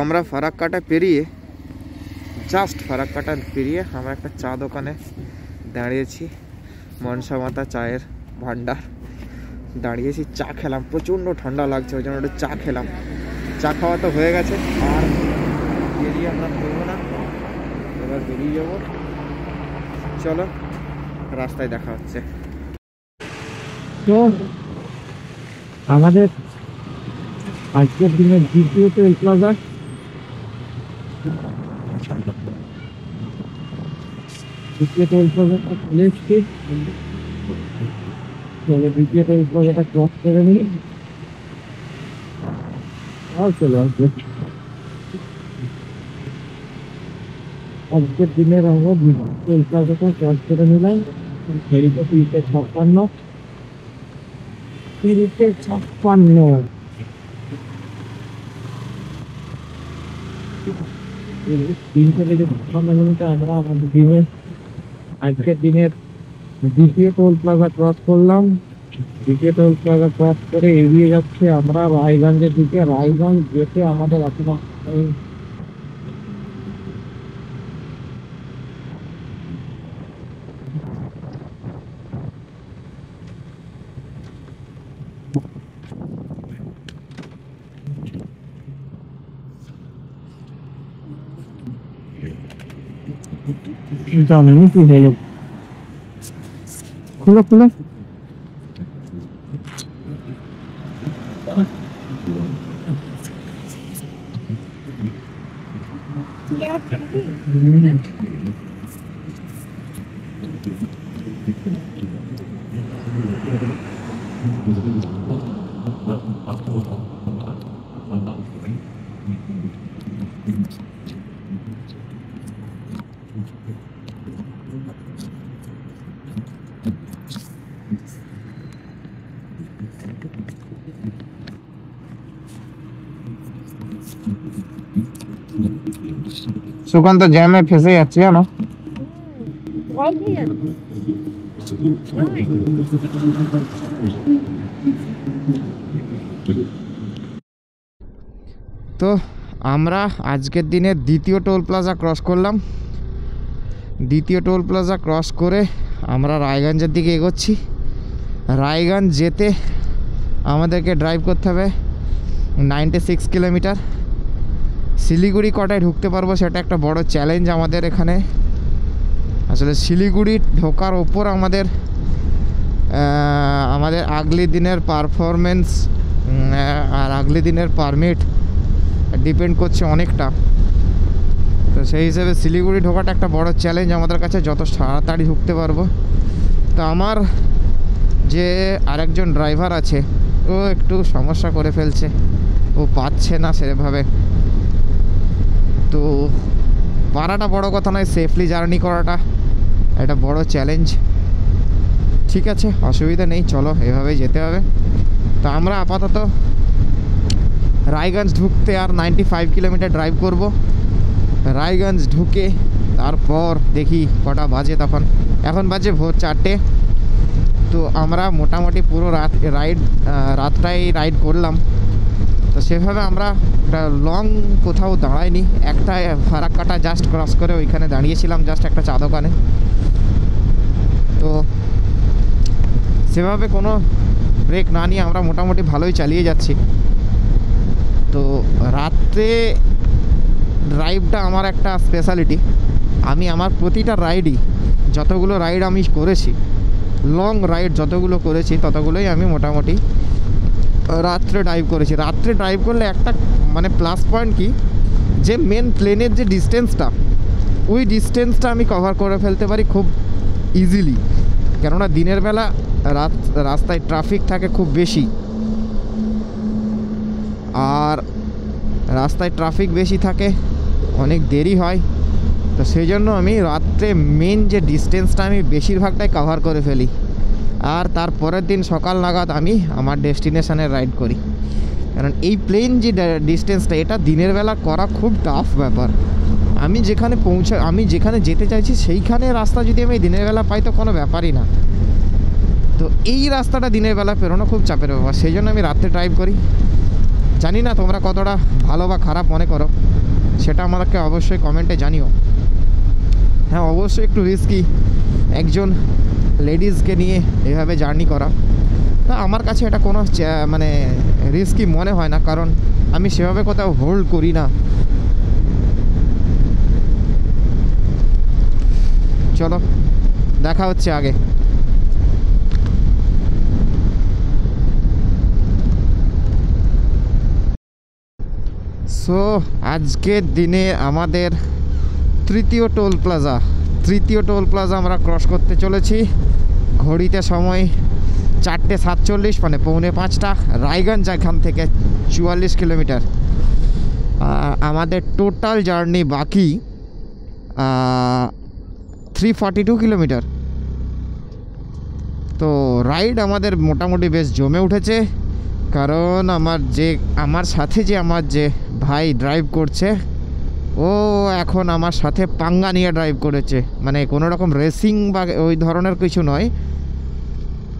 আমরা ফারাক্কাটা পেরিয়ে জাস্ট ফারাক্কাটা পেরিয়ে আমরা একটা চা দোকানে দাঁড়িয়েছি। মনসা মাতা চায়ের ভান্ডার দাঁড়িয়েছি, চা খেলাম। প্রচণ্ড ঠান্ডা লাগছে, ওই জন্য একটু চা খেলাম। চা খাওয়া তো হয়ে গেছে, আর বেরিয়ে আমরা করবো না, এবার বেরিয়ে যাবো। চলো, রাস্তায় দেখা হচ্ছে। তো আমাদের আজকের দিনের দ্বিতীয় টোল প্লাজা চলে এসছি। দ্বিতীয় টোল প্লাজাটা ক্রস করে নিই, আর চলে আসবে। আজকের দিনের আমরা টোল প্লাজাটা ক্রস করে নিলাম। ফেরিতে 356 কিলোমিটার আমরা আমাদের দিনের আজকের দিনের দ্বিতীয় টোল প্লাজা ক্রস করলাম। দ্বিতীয় টোল প্লাজা ক্রস করে এগিয়ে যাচ্ছে আমরা রায়গঞ্জের দিকে। রায়গঞ্জ যেতে আমাদের এখন জানেন কি হলো, খুলো খুলো। সুকান্ত জ্যামে ফেসে যাচ্ছে জানো। তো আমরা আজকের দিনে দ্বিতীয় টোল প্লাজা ক্রস করলাম। দ্বিতীয় টোল প্লাজা ক্রস করে আমরা রায়গঞ্জের দিকে এগোচ্ছি। রায়গঞ্জ যেতে আমাদেরকে ড্রাইভ করতে হবে 96 কিলোমিটার। শিলিগুড়ি কটায় ঢুকতে পারবো সেটা একটা বড় চ্যালেঞ্জ আমাদের এখানে। আসলে শিলিগুড়ি ঢোকার ওপর আমাদের আগলি দিনের পারফরমেন্স আর আগলি দিনের পারমিট ডিপেন্ড করছে অনেকটা। তো সেই হিসেবে শিলিগুড়ি ঢোকাটা একটা বড় চ্যালেঞ্জ আমাদের কাছে, যত তাড়াতাড়ি ঢুকতে পারবো। তো আমার যে আরেকজন ড্রাইভার আছে ও একটু সমস্যা করে ফেলছে, ও পাচ্ছে না সেভাবে। তো পারাটা বড় কথা নয়, সেফলি জার্নি করাটা একটা বড় চ্যালেঞ্জ। ঠিক আছে, অসুবিধা নেই, চলো এভাবেই যেতে হবে। তো আমরা আপাতত রায়গঞ্জ ঢুকতে আর 95 কিলোমিটার ড্রাইভ করব। রায়গঞ্জ ঢুকে তারপর দেখি কটা বাজে তখন। এখন বাজে ভোর 4টে। তো আমরা মোটামুটি পুরো রাতটাই রাইড করলাম। তো সেভাবে আমরা একটা লং কোথাও দাঁড়াইনি, একটা ফারাক্কাটা জাস্ট ক্রস করে ওইখানে দাঁড়িয়েছিলাম জাস্ট একটা চা দোকানে। তো সেভাবে কোনো ব্রেক না নিয়ে আমরা মোটামুটি ভালোই চালিয়ে যাচ্ছি। তো রাত্রে ড্রাইভটা আমার একটা স্পেশালিটি। আমি আমার প্রতিটা রাইডই, যতগুলো রাইড আমি করেছি, লং রাইড যতগুলো করেছি ততগুলোই আমি মোটামুটি রাত্রে ড্রাইভ করেছি। রাত্রে ড্রাইভ করলে একটা মানে প্লাস পয়েন্ট কি, যে মেন প্লেনের যে ডিস্টেন্সটা, ওই ডিস্টেন্সটা আমি কভার করে ফেলতে পারি খুব ইজিলি। কেননা দিনের বেলা রাস্তায় ট্রাফিক থাকে খুব বেশি, আর রাস্তায় ট্রাফিক বেশি থাকে, অনেক দেরি হয়। তো সেই জন্য আমি রাত্রে মেন যে ডিস্টেন্সটা আমি বেশিরভাগটাই কভার করে ফেলি, আর তারপরের দিন সকাল নাগাদ আমি আমার ডেস্টিনেশানে রাইড করি। কারণ এই প্লেন যে ডিস্টেন্সটা, এটা দিনের বেলা করা খুব টাফ ব্যাপার। আমি যেখানে যেতে চাইছি সেইখানে রাস্তা যদি আমি দিনের বেলা পাই তো কোনো ব্যাপারই না। তো এই রাস্তাটা দিনের বেলা পেরোনো খুব চাপের ব্যাপার, সেই জন্য আমি রাত্রে ড্রাইভ করি। জানি না তোমরা কতটা ভালো বা খারাপ মনে করো, সেটা আমাকে অবশ্যই কমেন্টে জানিও। হ্যাঁ, অবশ্যই একটু রিস্কি একজন লেডিজকে নিয়ে এভাবে জার্নি করা, তা আমার কাছে এটা কোনো মানে রিস্কি মনে হয় না, কারণ আমি সেভাবে কোথাও হোল্ড করি না। চলো দেখা হচ্ছে আগে। সো আজকের দিনে আমাদের তৃতীয় টোল প্লাজা আমরা ক্রস করতে চলেছি। ঘড়িতে সময় 4:47, মানে 4:45। রায়গঞ্জ এখান থেকে 44 কিলোমিটার। আমাদের টোটাল জার্নি বাকি 342 কিলোমিটার। তো রাইড আমাদের মোটামুটি বেশ জমে উঠেছে, কারণ আমার সাথে আমার যে ভাই ড্রাইভ করছে, ও এখন আমার সাথে পাঙ্গা নিয়ে ড্রাইভ করেছে। মানে কোনো রকম রেসিং বা ওই ধরনের কিছু নয়,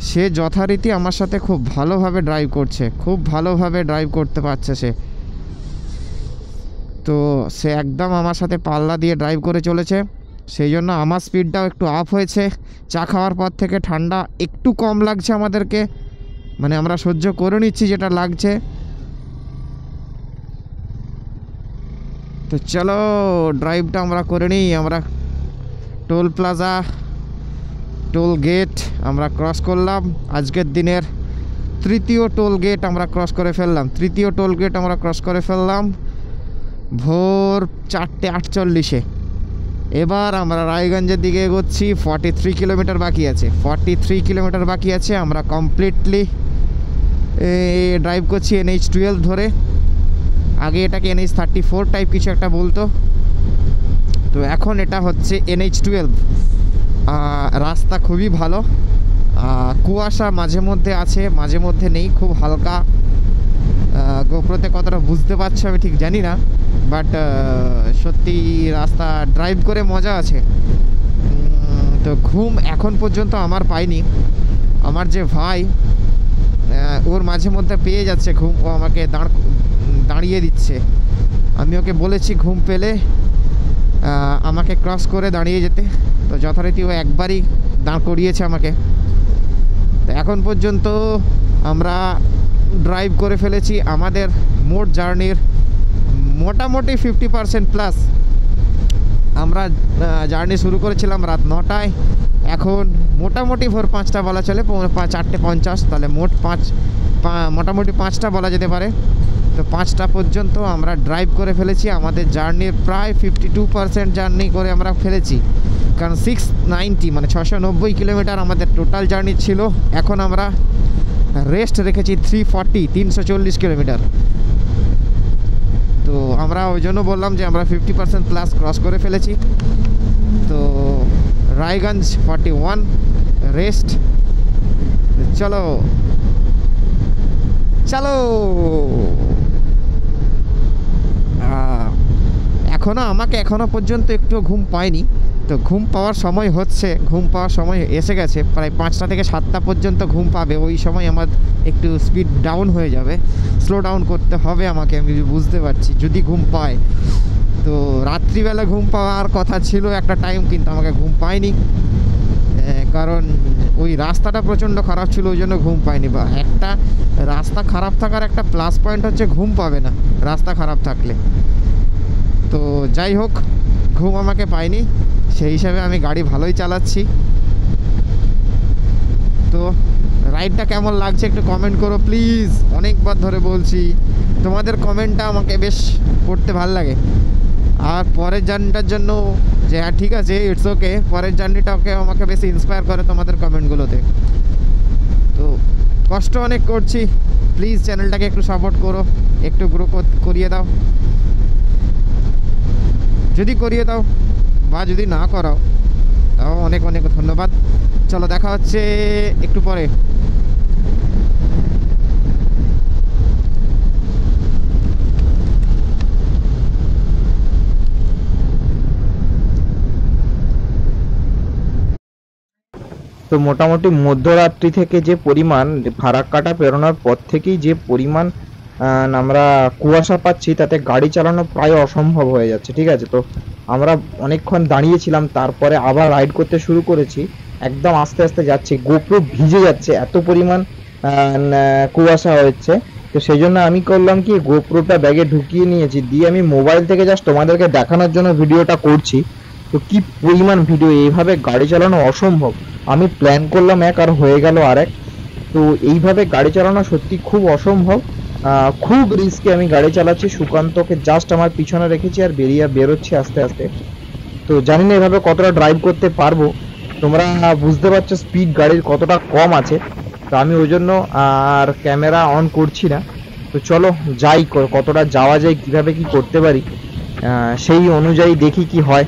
সে যথারীতি আমার সাথে খুব ভালোভাবে ড্রাইভ করছে, খুব ভালোভাবে ড্রাইভ করতে পারছে সে। তো সে একদম আমার সাথে পাল্লা দিয়ে ড্রাইভ করে চলেছে, সেই জন্য আমার স্পিডটাও একটু আপ হয়েছে। চা খাওয়ার পর থেকে ঠান্ডা একটু কম লাগছে আমাদেরকে, মানে আমরা সহ্য করে নিচ্ছি যেটা লাগছে। তো চলো ড্রাইভটা আমরা করে নিই। আমরা টোল প্লাজা, টোল গেট আমরা ক্রস করলাম। আজকের দিনের তৃতীয় টোল গেট আমরা ক্রস করে ফেললাম ভোর 4:48-এ। এবার আমরা রায়গঞ্জের দিকে এগোচ্ছি। 43 কিলোমিটার বাকি আছে। আমরা কমপ্লিটলি ড্রাইভ করছি NH12 ধরে। আগে এটাকে NH34 টাইপ কিছু একটা বলতো, তো এখন এটা হচ্ছে NH12। রাস্তা খুবই ভালো, কুয়াশা মাঝে মধ্যে আছে, মাঝে মধ্যে নেই, খুব হালকা। গোপ্রোতে কতটা বুঝতে পারছো আমি ঠিক জানি না, বাট সত্যি রাস্তা ড্রাইভ করে মজা আছে। তো ঘুম এখন পর্যন্ত আমার পাইনি। আমার যে ভাই, ওর মাঝে মধ্যে পেয়ে যাচ্ছে ঘুম, ও আমাকে দাঁড়িয়ে দিচ্ছে। আমি ওকে বলেছি ঘুম পেলে আমাকে ক্রস করে দাঁড়িয়ে যেতে, তো যথারীতি ও একবারই দাঁড় করিয়েছে আমাকে। তো এখন পর্যন্ত আমরা ড্রাইভ করে ফেলেছি আমাদের মোট জার্নির মোটামুটি 50% প্লাস। আমরা জার্নি শুরু করেছিলাম রাত 9টায়, এখন মোটামুটি ভোর 5টা বলা চলে, 4:50, তাহলে মোটামুটি 5টা বলা যেতে পারে। তো 5টা পর্যন্ত আমরা ড্রাইভ করে ফেলেছি। আমাদের জার্নির প্রায় 52% জার্নি করে আমরা ফেলেছি, কারণ 690 মানে 690 কিলোমিটার আমাদের টোটাল জার্নি ছিল। এখন আমরা রেস্ট রেখেছি 340 কিলোমিটার। তো আমরা ওই জন্য বললাম যে আমরা 50% প্লাস ক্রস করে ফেলেছি। তো রায়গঞ্জ 41 রেস্ট। চলো এখনো পর্যন্ত একটু ঘুম পাইনি, তো ঘুম পাওয়ার সময় এসে গেছে। প্রায় 5টা থেকে 7টা পর্যন্ত ঘুম পাবে, ওই সময় আমার একটু স্পিড ডাউন হয়ে যাবে, স্লো ডাউন করতে হবে আমাকে, আমি বুঝতে পারছি যদি ঘুম পায়। তো রাত্রিবেলা ঘুম পাওয়ার কথা ছিল একটা টাইম, কিন্তু আমাকে ঘুম পাইনি, কারণ ওই রাস্তাটা প্রচণ্ড খারাপ ছিল, ওই জন্য ঘুম পাইনি। বা একটা রাস্তা খারাপ থাকার একটা প্লাস পয়েন্ট হচ্ছে ঘুম পাবে না রাস্তা খারাপ থাকলে। তো যাই হোক, ঘুম আমাকে পাইনি, সেই হিসাবে আমি গাড়ি ভালোই চালাচ্ছি। তো রাইডটা কেমন লাগছে একটু কমেন্ট করো প্লিজ, অনেকবার ধরে বলছি, তোমাদের কমেন্টটা আমাকে বেশ পড়তে ভালো লাগে। আর পরের জার্নিটার জন্য যে হ্যাঁ ঠিক আছে, ইটস ওকে, পরের জার্নিটাকে আমাকে বেশি ইন্সপায়ার করে তোমাদের কমেন্টগুলোতে। তো কষ্ট অনেক করছি, প্লিজ চ্যানেলটাকে একটু সাপোর্ট করো, একটু গ্রো করিয়ে দাও। যদি করিয়ে দাও বা যদি না করাও তাও অনেক অনেক ধন্যবাদ। চলো দেখা হচ্ছে একটু পরে। তো মোটামুটি মধ্যরাত্রি থেকে যে পরিমাণ ফারাক্কাটা পেরোনোর পর থেকেই যে পরিমাণ আমরা কুয়াশা পাচ্ছি, তাতে গাড়ি চালানো প্রায় অসম্ভব হয়ে যাচ্ছে। ঠিক আছে, তো আমরা অনেকক্ষণ দাঁড়িয়েছিলাম, তারপরে আবার রাইড করতে শুরু করেছি। একদম আস্তে আস্তে যাচ্ছি, গোপ্রো ভিজে যাচ্ছে, এত পরিমাণ কুয়াশা হচ্ছে। তো সেই জন্য আমি করলাম কি, গোপ্রোটা ব্যাগে ঢুকিয়ে নিয়েছি, দিয়ে আমি মোবাইল থেকে জাস্ট তোমাদেরকে দেখানোর জন্য ভিডিওটা করছি। তো কি পরিমাণ ভিডিও, এইভাবে গাড়ি চালানো অসম্ভব। আমি প্ল্যান করলাম এক, আর হয়ে গেল আরেক। তো এইভাবে গাড়ি চালানো সত্যি খুব অসম্ভব, খুব রিস্কে আমি গাড়ি চালাচ্ছি। সুকান্তকে জাস্ট আমার পিছনে রেখেছি আর বেরোচ্ছি আস্তে আস্তে। তো জানি না এভাবে কতটা ড্রাইভ করতে পারবো, তোমরা বুঝতে পারছো স্পিড গাড়ির কতটা কম আছে। তো আমি ওই জন্য আর ক্যামেরা অন করছি না। তো চলো যাই, কতটা যাওয়া যায়, কিভাবে কি করতে পারি সেই অনুযায়ী দেখি কি হয়।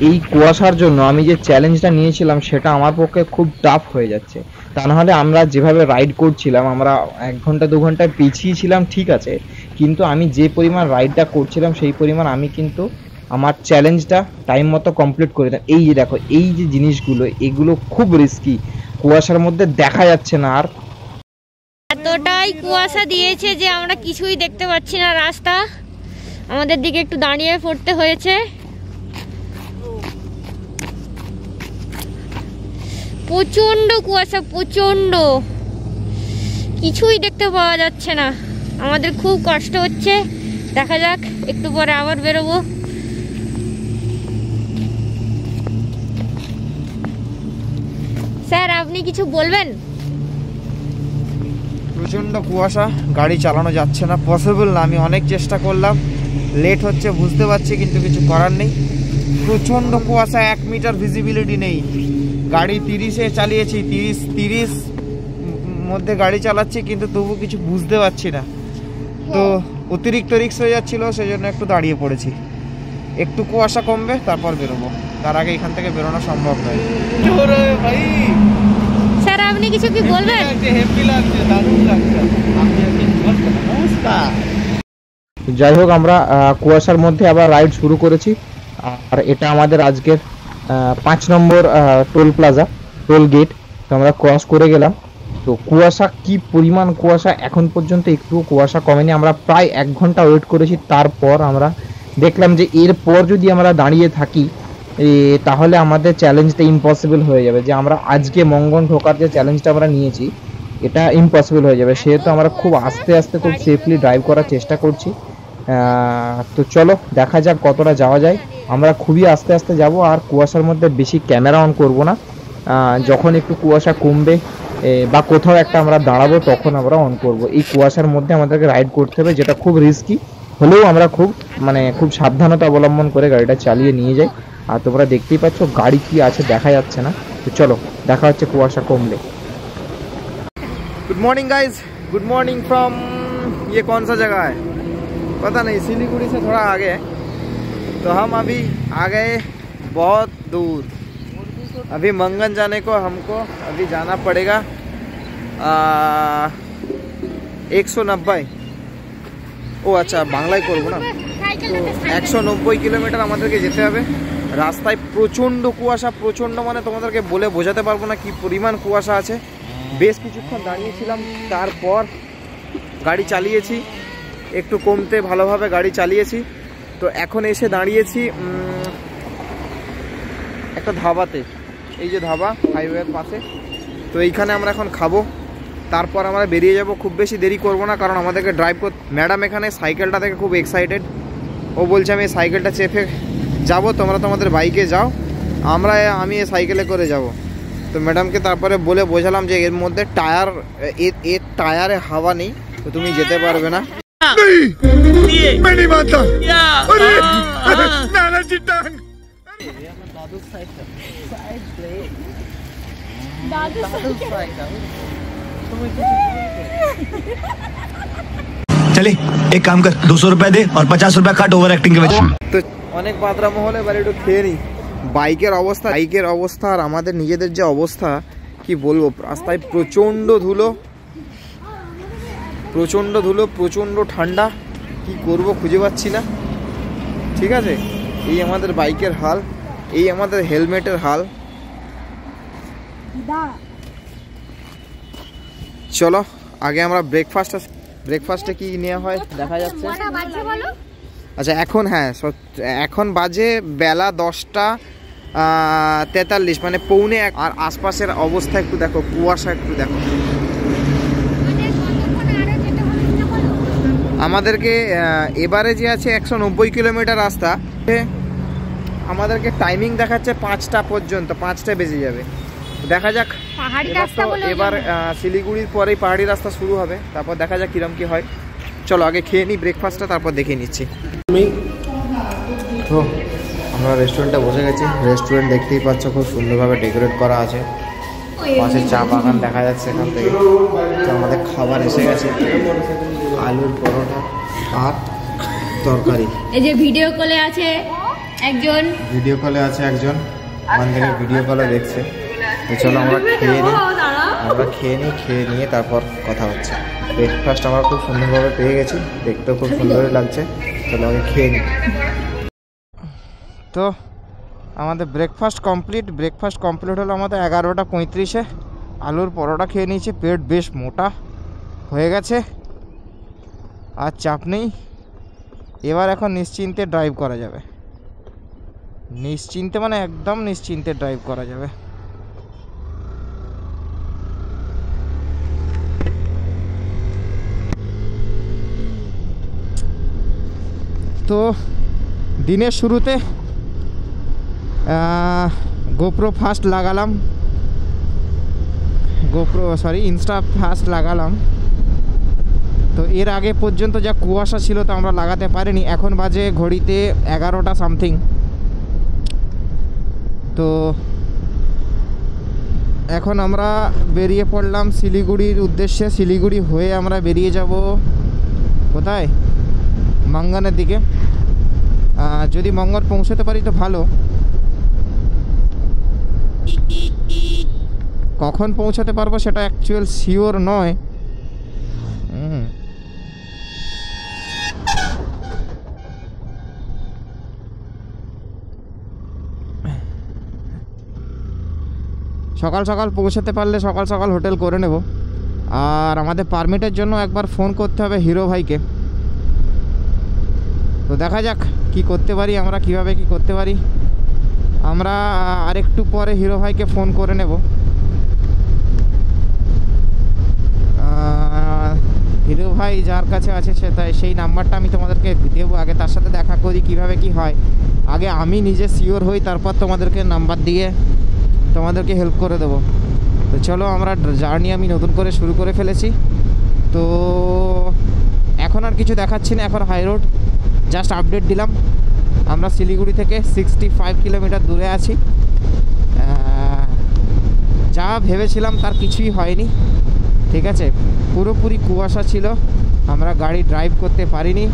এই কুয়াশার জন্য আমি যে চ্যালেঞ্জটা নিয়েছিলাম সেটা আমার পক্ষে খুব টাফ হয়ে যাচ্ছে। তা নাহলে আমরা যেভাবে রাইড করছিলাম, আমরা 1 ঘন্টা 2 ঘন্টায় পিছিয়ে ছিলাম ঠিক আছে, কিন্তু আমি যে পরিমাণ রাইডটা করছিলাম সেই পরিমাণ আমি কিন্তু আমার চ্যালেঞ্জটা টাইম মতো কমপ্লিট করে দিলাম। এই যে দেখো, এই যে জিনিসগুলো, এগুলো খুব রিস্কি, কুয়াশার মধ্যে দেখা যাচ্ছে না। আর এতটাই কুয়াশা দিয়েছে যে আমরা কিছুই দেখতে পাচ্ছি না রাস্তা, আমাদের দিকে একটু দাঁড়িয়ে পড়তে হয়েছে। প্রচন্ড কুয়াশা, প্রচন্ড, কিছুই দেখতে পাওয়া যাচ্ছে না, আমাদের খুব কষ্ট হচ্ছে। দেখা যাক, একটু পরে আবার বেরোবো। স্যার আপনি কিছু বলবেন? প্রচণ্ড কুয়াশা, গাড়ি চালানো যাচ্ছে না, পসিবল না। আমি অনেক চেষ্টা করলাম, লেট হচ্ছে বুঝতে পারছি, কিন্তু কিছু করার নেই। প্রচণ্ড কুয়াশা, 1 মিটার ভিজিবিলিটি নেই। গাড়ি 30-এ চালিয়েছি, 30 মধ্যে গাড়ি চালাচ্ছি, কিন্তু তবু কিছু বুঝতে পারছি না। তো অতিরিক্ত রিস্ক হয়ে যাচ্ছিল, সেই জন্য একটু দাঁড়িয়ে পড়েছি। একটু কুয়াশা কমবে তারপর বেরোবো, তার আগে এখান থেকে বেরোনো সম্ভব নয়। স্যার আপনি কিছু কি বলবেন? যাই হোক, আমরা কুয়াশার মধ্যে আবার রাইড শুরু করেছি। আর এটা আমাদের আজকের 5 নম্বর টোল প্লাজা, টোল গেট। তো আমরা ক্রস করে গেলাম। তো কুয়াশা, কি পরিমাণ কুয়াশা, এখন পর্যন্ত একটু কুয়াশা কমেনি। আমরা প্রায় 1 ঘন্টা ওয়েট করেছি, তারপর আমরা দেখলাম যে এরপর যদি আমরা দাঁড়িয়ে থাকি তাহলে আমাদের চ্যালেঞ্জটা ইম্পসিবল হয়ে যাবে। যে আমরা আজকে মঙ্গন ঢোকার যে চ্যালেঞ্জটা আমরা নিয়েছি, এটা ইম্পসিবল হয়ে যাবে। সেহেতু আমরা খুব আস্তে আস্তে, খুব সেফলি ড্রাইভ করার চেষ্টা করছি। তো চলো দেখা যাক কতটা যাওয়া যায়। আমরা খুবই আস্তে আস্তে যাব, আর কুয়াশার মধ্যে বেশি ক্যামেরা অন করব না। যখন একটু কুয়াশা কমবে বা কোথাও একটা আমরা দাঁড়াবো, তখন আমরা অন করব। এই কুয়াশার মধ্যে আমাদেরকে রাইড করতে হবে, যেটা খুব রিস্কি হলেও আমরা খুব সাবধানতা অবলম্বন করে গাড়িটা চালিয়ে নিয়ে যাই। আর তোমরা দেখতেই পাচ্ছ গাড়ি কি আছে দেখা যাচ্ছে না। তো চলো দেখা হচ্ছে কুয়াশা कमले। Good morning guys, good morning from, ये कौन सा जगह है पता नहीं, सिलीगुड़ी से थोड़ा आगे है। तो हम अभी आ गए बहुत दूर। अभी मंगन जाने को हमको अभी जाना पड़ेगा 190, ও আচ্ছা বাংলায় করবো না। তো 190 কিলোমিটার আমাদেরকে যেতে হবে। রাস্তায় প্রচণ্ড কুয়াশা, প্রচণ্ড মানে তোমাদেরকে বলে বোঝাতে পারবো না কি পরিমাণ কুয়াশা আছে। বেশ কিছুক্ষণ দাঁড়িয়েছিলাম, তারপর গাড়ি চালিয়েছি, একটু কমতে ভালোভাবে গাড়ি চালিয়েছি। তো এখন এসে দাঁড়িয়েছি একটা ধাবাতে, এই যে ধাবা হাইওয়ের পাশে। তো এইখানে আমরা এখন খাবো, তারপর আমরা বেরিয়ে যাব। খুব বেশি দেরি করব না, কারণ আমাদেরকে ড্রাইভ করতে। ম্যাডাম এখানে সাইকেলটা থেকে খুব এক্সাইটেড, ও বলছে আমি এই সাইকেলটা চেপে যাব, তোমরা তোমাদের বাইকে যাও, আমি এই সাইকেলে করে যাব। তো ম্যাডামকে তারপরে বলে বোঝালাম যে এর মধ্যে এর টায়ারে হাওয়া নেই, তো তুমি যেতে পারবে না। चले एक काम कर, 200 रुपए दे और 50 रुपए काट ओवर एक्टिंग के वजह। তো অনেক বাদরা মহলে এবার একটু খেয়ে নিই। বাইকের অবস্থা আর আমাদের নিজেদের যে অবস্থা কি বলবো। রাস্তায় প্রচণ্ড ধুলো, প্রচণ্ড ঠান্ডা, কি করব খুঁজে পাচ্ছি না। ঠিক আছে, এই আমাদের বাইকের হাল, এই আমাদের হেলমেটের হাল। চলো আগে আমরা ব্রেকফাস্টে কি নেওয়া হয় দেখা যাচ্ছে। আচ্ছা এখন হ্যাঁ এখন বাজে বেলা 10:43 মানে পৌনে 1। আর আশপাশের অবস্থা একটু দেখো, কুয়াশা একটু দেখো। আমাদেরকে এবারে যে আছে 190 কিলোমিটার রাস্তা, আমাদেরকে টাইমিং দেখাচ্ছে 5টা পর্যন্ত, 5টা বেজে যাবে। দেখা যাক, এবার শিলিগুড়ির পরেই পাহাড়ি রাস্তা শুরু হবে, তারপর দেখা যাক কিরম কি হয়। চলো আগে খেয়ে নিই ব্রেকফাস্টটা, তারপর দেখে নিচ্ছি। তো আমরা রেস্টুরেন্টে বসে গেছি। রেস্টুরেন্ট দেখতেই পাচ্ছ খুব সুন্দরভাবে ডেকোরেট করা আছে, পাশে চা বাগান দেখা যাচ্ছে এখান থেকে। তো আমাদের খাবার এসে গেছে, আলুর পরোটা আর তরকারি। এই যে ভিডিও কলে আছে একজন, ওখান থেকে ভিডিও কলে দেখছে। তো চলো আমরা খেয়ে নিই, খেয়ে নিয়ে তারপর কথা হচ্ছে। ব্রেকফাস্ট আমরা খুব সুন্দরভাবে পেয়ে গেছি, দেখতেও খুব সুন্দরই লাগছে। চলো আগে খেয়ে নিই। তো আমাদের ব্রেকফাস্ট কমপ্লিট হলো আমাদের 11:35-এ। আলুর পরোটা খেয়ে নিয়েছি, পেট বেশ মোটা হয়ে গেছে, আর চাপ নেই। এবার এখন নিশ্চিন্তে ড্রাইভ করা যাবে, নিশ্চিন্তে মানে একদম নিশ্চিন্তে ড্রাইভ করা যাবে। তো দিনের শুরুতে গোপ্রো ফার্স্ট লাগালাম, ইনস্টা ফার্স্ট লাগালাম। তো এর আগে পর্যন্ত যা কুয়াশা ছিল তা আমরা লাগাতে পারিনি। এখন বাজে ঘড়িতে 11টা সামথিং। তো এখন আমরা বেরিয়ে পড়লাম শিলিগুড়ির উদ্দেশ্যে। শিলিগুড়ি হয়ে আমরা বেরিয়ে যাব কোথায়, মাঙ্গানের দিকে। যদি মঙ্গল পৌঁছাতে পারি তো ভালো, কখন পৌঁছাতে পারবো সেটা অ্যাকচুয়াল শিওর নয়। সকাল সকাল পৌঁছাতে পারলে সকাল সকাল হোটেল করে নেব। আর আমাদের পারমিটের জন্য একবার ফোন করতে হবে হিরো ভাইকে। তো দেখা যাক কি করতে পারি আমরা, কিভাবে কি করতে পারি। আমরা আরেকটু পরে হিরো ভাইকে ফোন করে নেব। হিরো ভাই যার কাছে আছে সেই নাম্বারটা আমি তোমাদেরকে দেবো। আগে তার সাথে দেখা করি কিভাবে কি হয়, আগে আমি নিজে শিওর হই, তারপর তোমাদেরকে নাম্বার দিয়ে তোমাদেরকে হেল্প করে দেবো। তো চলো আমরা জার্নি আমি নতুন করে শুরু করে ফেলেছি। তো এখন আর কিছু দেখাচ্ছি না, এখন হাই রোড, জাস্ট আপডেট দিলাম। আমরা শিলিগুড়ি থেকে 65 কিলোমিটার দূরে আছি। যা ভেবেছিলাম তার কিছুই হয়নি, ঠিক আছে। পুরোপুরি কুয়াশা ছিল, আমরা গাড়ি ড্রাইভ করতে পারিনি।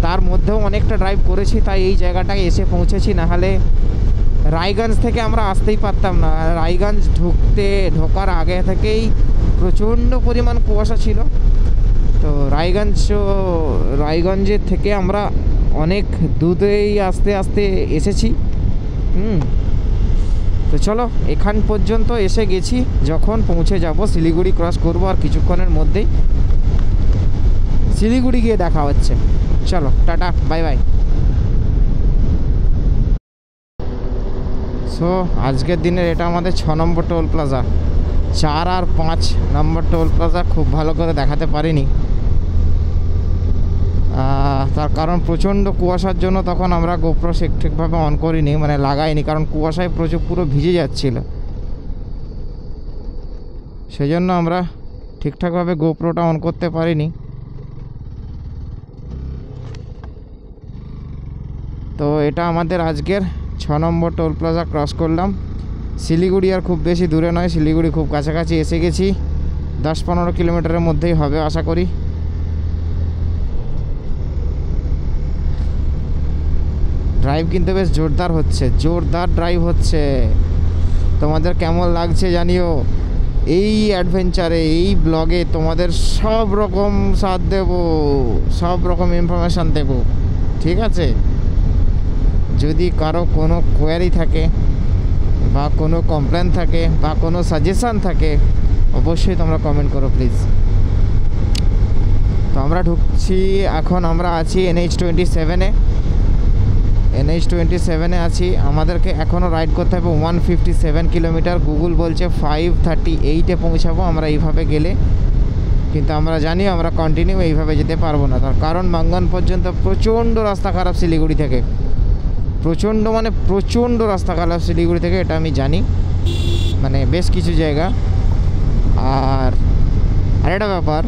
তার মধ্যেও অনেকটা ড্রাইভ করেছি, তাই এই জায়গাটায় এসে পৌঁছেছি। নাহলে রায়গঞ্জ থেকে আমরা আসতেই পারতাম না। রায়গঞ্জ ঢোকার আগে থেকেই প্রচণ্ড পরিমাণ কুয়াশা ছিল। তো রায়গঞ্জের থেকে আমরা অনেক দূরেই আস্তে আস্তে এসেছি। তো চলো এখান পর্যন্ত এসে গেছি। যখন পৌঁছে যাব শিলিগুড়ি ক্রস করব, আর কিছুক্ষণের মধ্যেই শিলিগুড়ি গিয়ে দেখা হচ্ছে। চলো টাটা, বাই বাই। সো আজকের দিনের এটা আমাদের 6 নম্বর টোল প্লাজা। 4 আর 5 নম্বর টোল প্লাজা খুব ভালো করে দেখাতে পারিনি, তার কারণ প্রচণ্ড কুয়াশার জন্য তখন আমরা গোপ্রো ঠিকভাবে অন করিনি, মানে লাগাইনি, কারণ কুয়াশায় পুরো ভিজে যাচ্ছিল। সেই জন্য আমরা ঠিকঠাকভাবে গোপ্রোটা অন করতে পারিনি। তো এটা আমাদের আজকের 6 নম্বর টোল প্লাজা ক্রস করলাম। শিলিগুড়ি আর খুব বেশি দূরে নয়, শিলিগুড়ি খুব কাছাকাছি এসে গেছি। 10-15 কিলোমিটারের মধ্যেই হবে আশা করি। ড্রাইভ কিন্তু বেশ জোরদার ড্রাইভ হচ্ছে। তোমাদের কেমন লাগছে জানিও। এই অ্যাডভেঞ্চারে, এই ব্লগে তোমাদের সব রকম সাথ দেব, সব রকম ইনফরমেশান দেব, ঠিক আছে। যদি কারো কোনো কোয়ারি থাকে বা কোনো কমপ্লেন থাকে বা কোনো সাজেশান থাকে, অবশ্যই তোমরা কমেন্ট করো প্লিজ। তো আমরা ঢুকছি, এখন আমরা আছি NH27-এ। NH27-এ আছি, আমাদেরকে এখনও রাইড করতে হবে 157 কিলোমিটার। গুগল বলছে 538-এ পৌঁছাবো আমরা এইভাবে গেলে, কিন্তু আমরা জানি আমরা কন্টিনিউ এইভাবে যেতে পারবো না। তার কারণ মাঙ্গান পর্যন্ত প্রচণ্ড রাস্তা খারাপ শিলিগুড়ি থেকে, প্রচণ্ড রাস্তা খারাপ শিলিগুড়ি থেকে, এটা আমি জানি, মানে বেশ কিছু জায়গা। আর আরেকটা ব্যাপার,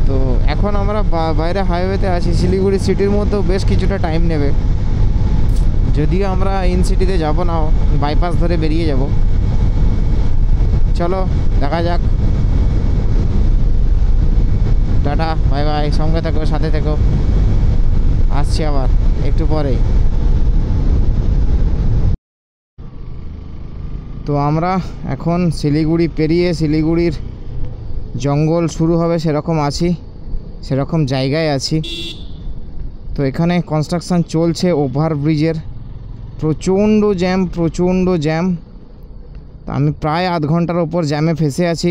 তো এখন আমরা বাইরে হাইওয়েতে আছি, শিলিগুড়ি সিটির মধ্যেও বেশ কিছুটা টাইম নেবে। যদিও আমরা ইন সিটিতে যাব না, বাইপাস ধরে বেরিয়ে যাব। চলো দেখা যাক। টাটা, বাই বাই, সঙ্গে থেকো, সাথে থেকো, আসছি আবার একটু পরেই। তো আমরা এখন শিলিগুড়ি পেরিয়ে শিলিগুড়ির জঙ্গল শুরু হবে সেরকম আছি, সেরকম জায়গায় আছি। তো এখানে কনস্ট্রাকশান চলছে ওভারব্রিজের, প্রচণ্ড জ্যাম। তো আমি প্রায় আধ ঘন্টার ওপর জ্যামে ফেসে আছি।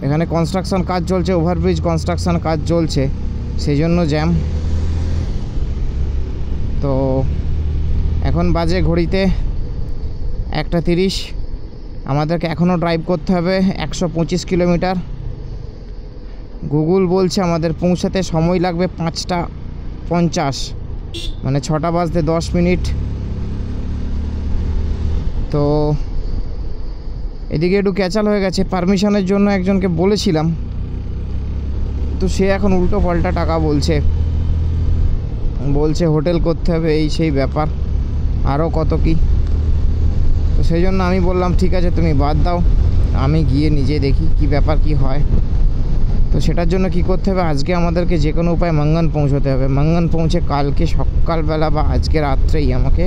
এখানে কনস্ট্রাকশান কাজ চলছে, ওভারব্রিজ কনস্ট্রাকশান কাজ চলছে, সেই জন্য জ্যাম। তো এখন বাজে ঘড়িতে 1:30। আমাদেরকে এখনও ড্রাইভ করতে হবে 125 কিলোমিটার। গুগল বলছে আমাদের পৌঁছাতে সময় লাগবে 5:50, মানে 6টা বাজতে 10 মিনিট। তো এদিকে একটু ক্যাচাল হয়ে গেছে, পারমিশনের জন্য একজনকে বলেছিলাম, তো সে এখন উল্টো পাল্টা টাকা বলছে হোটেল করতে হবে, এই সেই ব্যাপার, আরও কত কি। তো সেই জন্য আমি বললাম ঠিক আছে তুমি বাদ দাও, আমি গিয়ে নিজে দেখি কি ব্যাপার কি হয়। তো সেটার জন্য কি করতে হবে, আজকে আমাদেরকে যে কোনো উপায় মাঙ্গান পৌঁছতে হবে। মাঙ্গান পৌঁছে কালকে সকালবেলা বা আজকে রাত্রেই আমাকে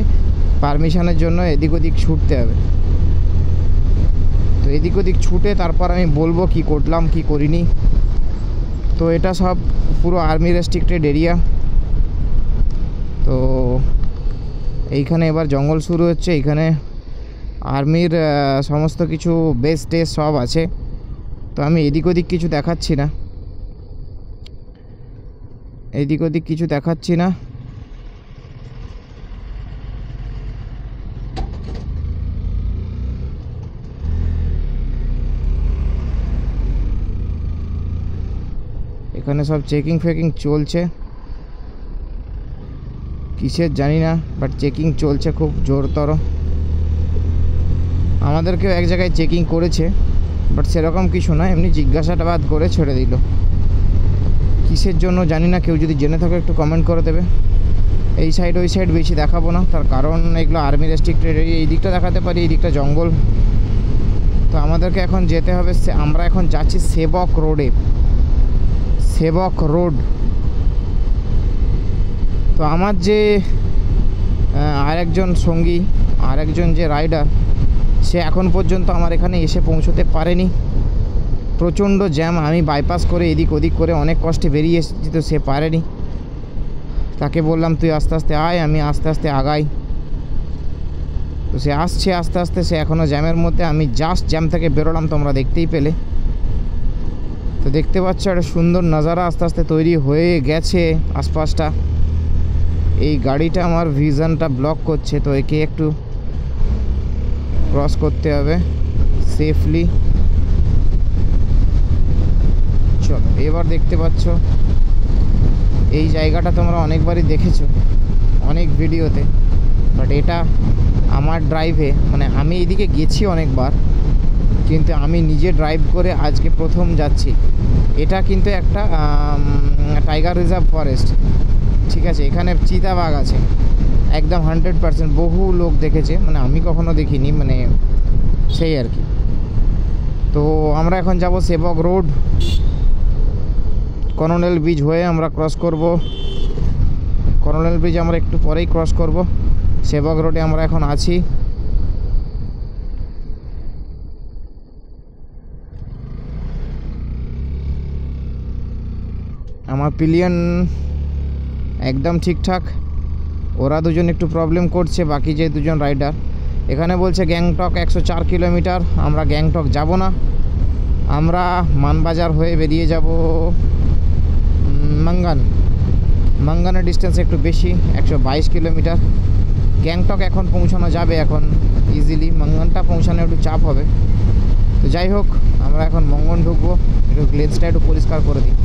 পারমিশনের জন্য এদিক ওদিক ছুটতে হবে। তো এদিক ওদিক ছুটে তারপর আমি বলবো কি করলাম কি করিনি। তো এটা সব পুরো আর্মি রেস্ট্রিক্টেড এরিয়া। তো এইখানে এবার জঙ্গল শুরু হচ্ছে, এইখানে আর্মির সমস্ত কিছু বেস টেস সব আছে। তো আমি এদিক ওদিক কিছু দেখাচ্ছি না, এখানে সব চেকিং ফেকিং চলছে, কিসের জানি না, বাট চেকিং চলছে খুব জোরতর। আমাদেরকেও এক জায়গায় চেকিং করেছে, বাট সেরকম কিছু না, এমনি জিজ্ঞাসাবাদ করে ছেড়ে দিল। কিসের জন্য জানি না, কেউ যদি জেনে থাকে একটু কমেন্ট করে দেবে। এই সাইড ওই সাইড বেশি দেখাবো না, তার কারণ এগুলো আর্মি রেস্ট্রিক্টেড এরিয়া। এই দিকটা দেখাতে পারি, এই দিকটা জঙ্গল। তো আমাদেরকে এখন যেতে হবে, আমরা এখন যাচ্ছি সেবক রোডে, সেবক রোড। তো আমার যে আরেকজন সঙ্গী, আরেকজন যে রাইডার, সে এখন পর্যন্ত আমার এখানে এসে পৌঁছতে পারেনি, প্রচণ্ড জ্যাম। আমি বাইপাস করে এদিক ওদিক করে অনেক কষ্টে বেরিয়ে এসেছি, তো সে পারেনি। তাকে বললাম তুই আস্তে আস্তে আয়, আমি আস্তে আস্তে আগাই। তো সে আসছে আস্তে আস্তে, সে এখনও জ্যামের মধ্যে। আমি জাস্ট জ্যাম থেকে বেরোলাম, তোমরা দেখতেই পেলে। তো দেখতে পাচ্ছ একটা সুন্দর নজারা আস্তে আস্তে তৈরি হয়ে গেছে আশপাশটা। এই গাড়িটা আমার ভিশনটা ব্লক করছে, তো একে একটু ক্রস করতে হবে সেফলি। চলো, এবার দেখতে পাচ্ছ এই জায়গাটা তোমরা অনেকবারই দেখেছো অনেক ভিডিওতে, বাট এটা আমার ড্রাইভে, মানে আমি এইদিকে গেছি অনেকবার, কিন্তু আমি নিজে ড্রাইভ করে আজকে প্রথম যাচ্ছি। এটা কিন্তু একটা টাইগার রিজার্ভ ফরেস্ট, ঠিক আছে। এখানে চিতাবাঘ আছে একদম 100%, বহু লোক দেখেছে, মানে আমি কখনো দেখিনি, মানে সেই আর কি। তো আমরা এখন যাব সেবক রোড, কর্নেল ব্রিজ হয়ে আমরা ক্রস করব। কর্নেল ব্রিজ আমরা একটু পরেই ক্রস করব। সেবক রোডে আমরা এখন আছি। আমার পিলিয়ন একদম ঠিকঠাক, ওরা দুজন একটু প্রবলেম করছে, বাকি যে দুজন রাইডার এখানে বলছে গ্যাংটক 104 কিলোমিটার, আমরা গ্যাংটক যাব না, আমরা মানবাজার হয়ে বেরিয়ে যাব মাঙ্গানের ডিস্টেন্স একটু বেশি, 122 কিলোমিটার। গ্যাংটক এখন পৌঁছানো যাবে এখন ইজিলি, মাঙ্গানটা পৌঁছানো একটু চাপ হবে। তো যাই হোক, আমরা এখন মঙ্গন ঢুকবো, একটু লেন্সটা একটু পরিষ্কার করে দিই।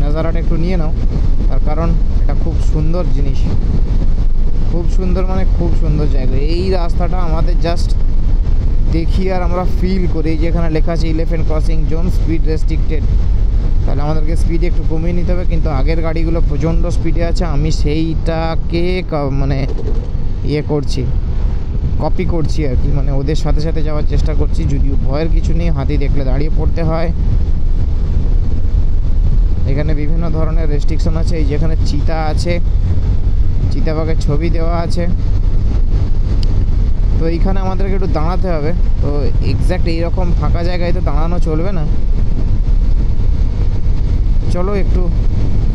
নাজারাটা একটু নিয়ে নাও, তার কারণ এটা খুব সুন্দর জিনিস, খুব সুন্দর মানে খুব সুন্দর জায়গা। এই রাস্তাটা আমাদের জাস্ট দেখি আর আমরা ফিল করি, যেখানে লেখা আছে ইলেফ্যান্ট ক্রসিং জোন, স্পিড রেস্ট্রিক্টেড, তাহলে আমাদেরকে স্পিড একটু কমিয়ে নিতে হবে। কিন্তু আগের গাড়িগুলো প্রচণ্ড স্পিডে আছে, আমি সেইটাকে মানে ইয়ে করছি, কপি করছি আর কি, মানে ওদের সাথে সাথে যাওয়ার চেষ্টা করছি। যদিও ভয়ের কিছু নেই, হাতি দেখলে দাঁড়িয়ে পড়তে হয়। এখানে বিভিন্ন ধরনের রেস্ট্রিকশন আছে, এই যেখানে চিতা আছে, চিতাবাঘের ছবি দেওয়া আছে। তো এইখানে আমাদেরকে একটু দাঁড়াতে হবে, তো এক্স্যাক্ট এইরকম ফাঁকা জায়গায় তো দাঁড়ানো চলবে না। চলো একটু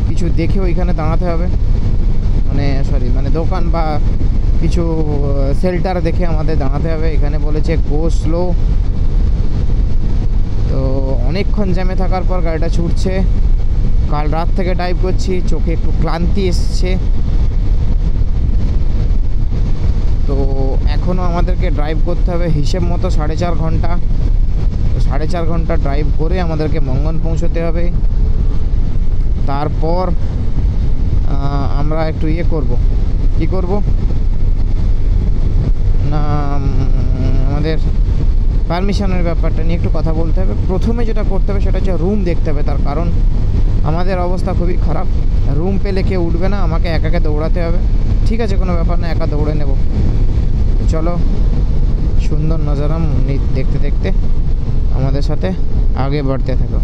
কিছু দেখে ওইখানে দাঁড়াতে হবে, মানে দোকান বা কিছু শেল্টার দেখে আমাদের দাঁড়াতে হবে। এখানে বলেছে গো স্লো, তো অনেকক্ষণ জ্যামে থাকার পর গাড়িটা ছুটছে। কাল রাত থেকে ড্রাইভ করছি, চোখে একটু ক্লান্তি এসছে, তো এখনও আমাদেরকে ড্রাইভ করতে হবে হিসেব মতো 4.5 ঘন্টা। তো 4.5 ঘন্টা ড্রাইভ করে আমাদেরকে মঙ্গন পৌঁছতে হবে। তারপর আমরা একটু ইয়ে করব, কি করব না, আমাদের পারমিশনের ব্যাপারটা নিয়ে একটু কথা বলতে হবে। প্রথমে যেটা করতে হবে সেটা হচ্ছে রুম দেখতে হবে, তার কারণ আমাদের অবস্থা খুবই খারাপ, রুম পেলে কেউ উঠবে না, আমাকে একাকে দৌড়াতে হবে। ঠিক আছে, কোনো ব্যাপার না, একা দৌড়ে নেব। চলো সুন্দর নজারা দেখতে দেখতে আমাদের সাথে আগে বাড়তে থাকো।